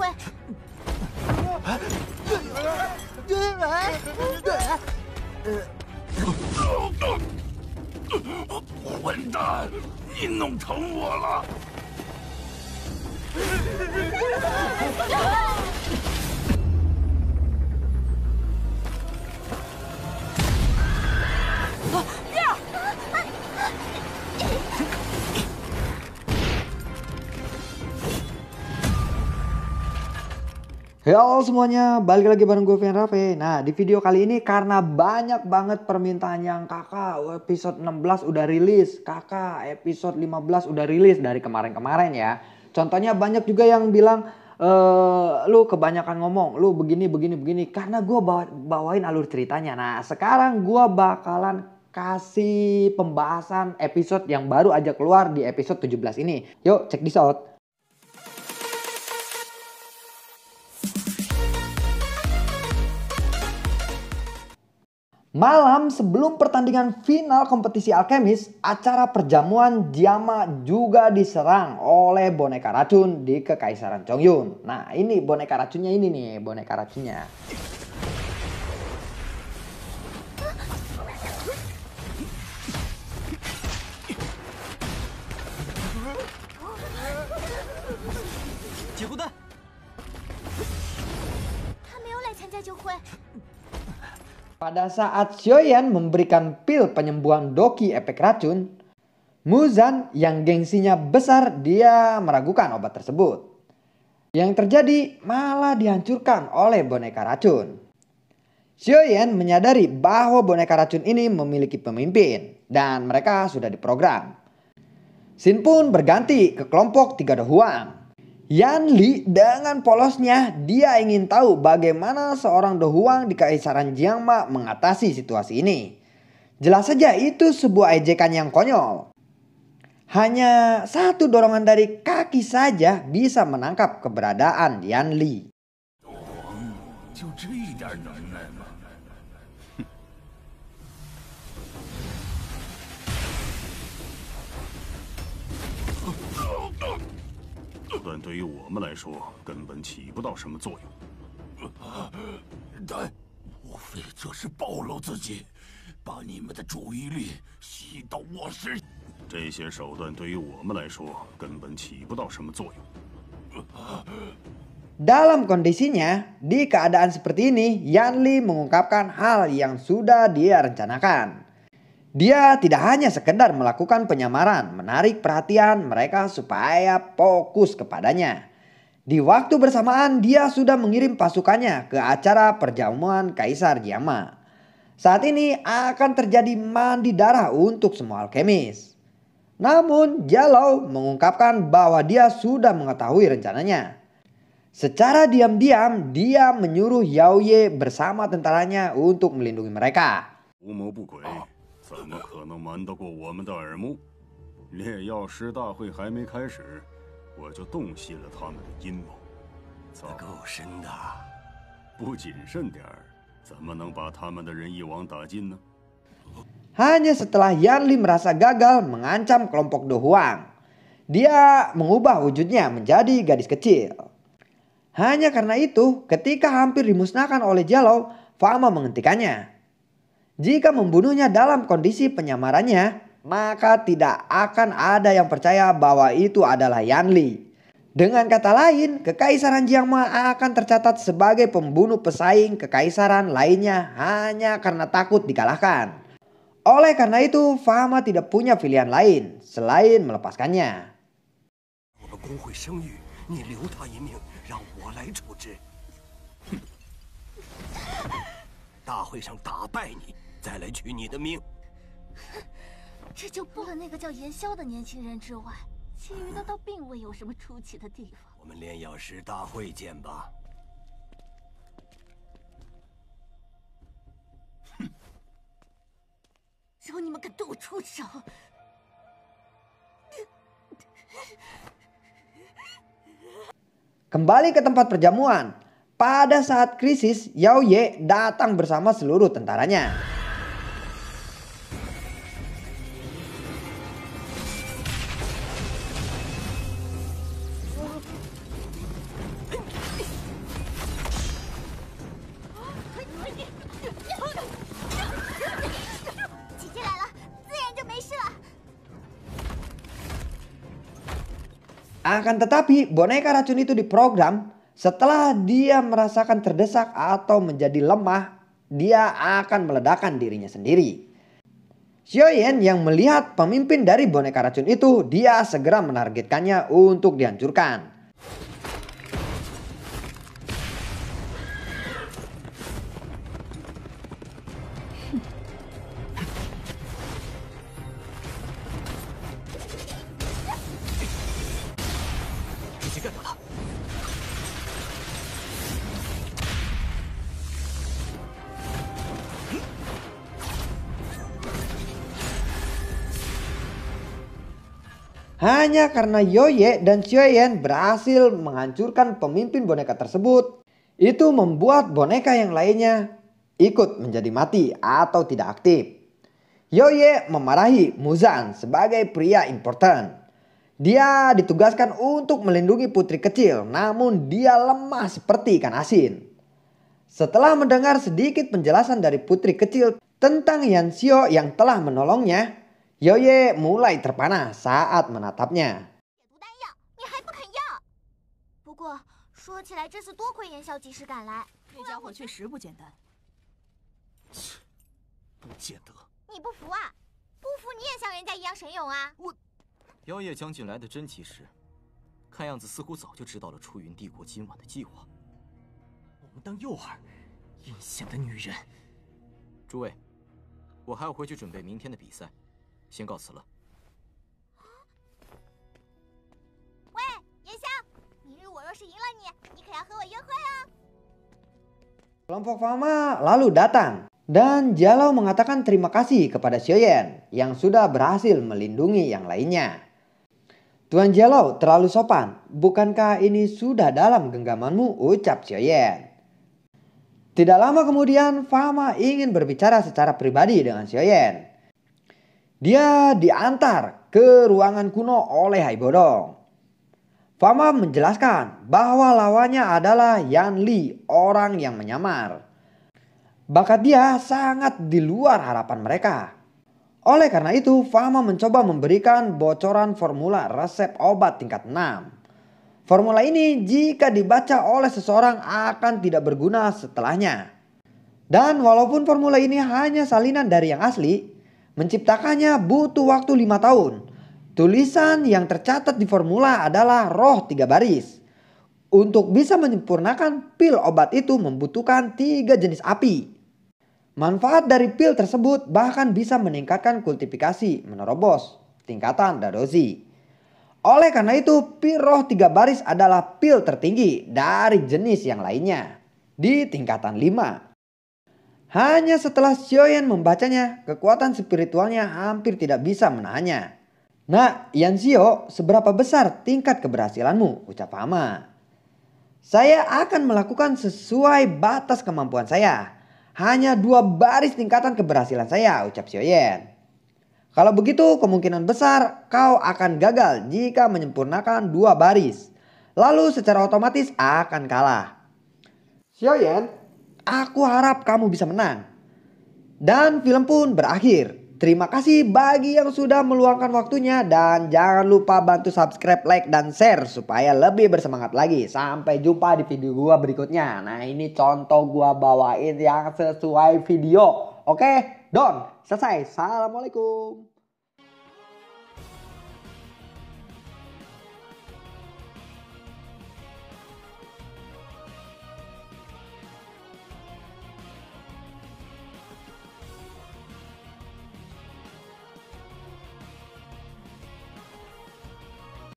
会。混蛋，你弄疼我了！Halo semuanya, balik lagi bareng gue Vian Raffe. Nah, di video kali ini karena banyak banget permintaan yang kakak episode 16 udah rilis, kakak episode 15 udah rilis dari kemarin-kemarin ya. Contohnya banyak juga yang bilang, lu kebanyakan ngomong, lu begini. Karena gue bawain alur ceritanya. Nah, sekarang gue bakalan kasih pembahasan episode yang baru aja keluar di episode 17 ini. Yuk, check this out. Malam sebelum pertandingan final kompetisi alkemis, acara perjamuan Jiyama juga diserang oleh boneka racun di Kekaisaran Chongyun. Nah, ini boneka racunnya ini nih, boneka racunnya. Pada saat Xiaoyan memberikan pil penyembuhan Doki efek racun, Muzan yang gengsinya besar dia meragukan obat tersebut. Yang terjadi malah dihancurkan oleh boneka racun. Xiaoyan menyadari bahwa boneka racun ini memiliki pemimpin dan mereka sudah diprogram. Xin pun berganti ke kelompok tiga Do Huang. Yan Li dengan polosnya dia ingin tahu bagaimana seorang Do Huang di Kekaisaran Jiangma mengatasi situasi ini. Jelas saja itu sebuah ejekan yang konyol. Hanya satu dorongan dari kaki saja bisa menangkap keberadaan Yan Li. 但对于我们来说，根本起不到什么作用。但无非就是暴露自己，把你们的注意力吸到我身。这些手段对于我们来说，根本起不到什么作用。 Dalam kondisinya, di keadaan seperti ini, Yan Li mengungkapkan hal yang sudah dia rencanakan. Dia tidak hanya sekedar melakukan penyamaran, menarik perhatian mereka supaya fokus kepadanya. Di waktu bersamaan dia sudah mengirim pasukannya ke acara perjamuan Kaisar Jiangma. Saat ini akan terjadi mandi darah untuk semua alkemis. Namun Jialou mengungkapkan bahwa dia sudah mengetahui rencananya. Secara diam-diam dia menyuruh Yao Ye bersama tentaranya untuk melindungi mereka. 怎么可能瞒得过我们的耳目？炼药师大会还没开始，我就洞悉了他们的阴谋。这够深的，不谨慎点儿，怎么能把他们的人一网打尽呢？ Hanya setelah Yan Li merasa gagal mengancam kelompok Do Huang, dia mengubah wujudnya menjadi gadis kecil. Hanya karena itu, ketika hampir dimusnahkan oleh Jialou, Fama menghentikannya. Jika membunuhnya dalam kondisi penyamarannya, maka tidak akan ada yang percaya bahwa itu adalah Yan Li. Dengan kata lain, Kekaisaran Jiangma akan tercatat sebagai pembunuh pesaing kekaisaran lainnya hanya karena takut dikalahkan. Oleh karena itu, Fama tidak punya pilihan lain selain melepaskannya. 再来取你的命，这就除了那个叫炎萧的年轻人之外，其余的倒并未有什么出奇的地方。我们炼药师大会见吧。哼！只要你们敢对我出手， Kembali ke tempat perjamuan. Pada saat krisis, Yao Ye datang bersama seluruh tentaranya. Akan tetapi boneka racun itu diprogram setelah dia merasakan terdesak atau menjadi lemah, dia akan meledakkan dirinya sendiri. Xiaoyan yang melihat pemimpin dari boneka racun itu, dia segera menargetkannya untuk dihancurkan. Hanya karena Yoye dan Xiaoyan berhasil menghancurkan pemimpin boneka tersebut, itu membuat boneka yang lainnya ikut menjadi mati atau tidak aktif. Yoye memarahi Muzan sebagai pria important. Dia ditugaskan untuk melindungi putri kecil, namun dia lemah seperti ikan asin. Setelah mendengar sedikit penjelasan dari putri kecil tentang Yanxio yang telah menolongnya, Yoye mulai terpana saat menatapnya. Kelompok Fama lalu datang dan Jialau mengatakan terima kasih kepada Xiaoyan yang sudah berhasil melindungi yang lainnya. Tuan Jialau terlalu sopan, bukankah ini sudah dalam genggamanmu, ucap Xiaoyan. Tidak lama kemudian Fama ingin berbicara secara pribadi dengan Xiaoyan. Dia diantar ke ruangan kuno oleh Hai Bodong. Fama menjelaskan bahwa lawannya adalah Yan Li, orang yang menyamar. Bakat dia sangat di luar harapan mereka. Oleh karena itu, Fama mencoba memberikan bocoran formula resep obat tingkat 6. Formula ini jika dibaca oleh seseorang akan tidak berguna setelahnya. Dan walaupun formula ini hanya salinan dari yang asli, menciptakannya butuh waktu 5 tahun. Tulisan yang tercatat di formula adalah roh 3 baris. Untuk bisa menyempurnakan pil obat itu membutuhkan 3 jenis api. Manfaat dari pil tersebut bahkan bisa meningkatkan kultifikasi menerobos tingkatan Dadozi. Oleh karena itu, pil roh 3 baris adalah pil tertinggi dari jenis yang lainnya di tingkatan 5. Hanya setelah Xiaoyan membacanya, kekuatan spiritualnya hampir tidak bisa menahannya. Nah, Yanxio, seberapa besar tingkat keberhasilanmu? Ucap Fama. Saya akan melakukan sesuai batas kemampuan saya. Hanya 2 baris tingkatan keberhasilan saya, ucap Xiaoyan. Kalau begitu kemungkinan besar kau akan gagal jika menyempurnakan 2 baris. Lalu secara otomatis akan kalah. Xiaoyan, aku harap kamu bisa menang. Dan film pun berakhir. Terima kasih bagi yang sudah meluangkan waktunya. Dan jangan lupa bantu subscribe, like, dan share supaya lebih bersemangat lagi. Sampai jumpa di video gua berikutnya. Nah, ini contoh gua bawain yang sesuai video. Oke, done. Selesai. Assalamualaikum.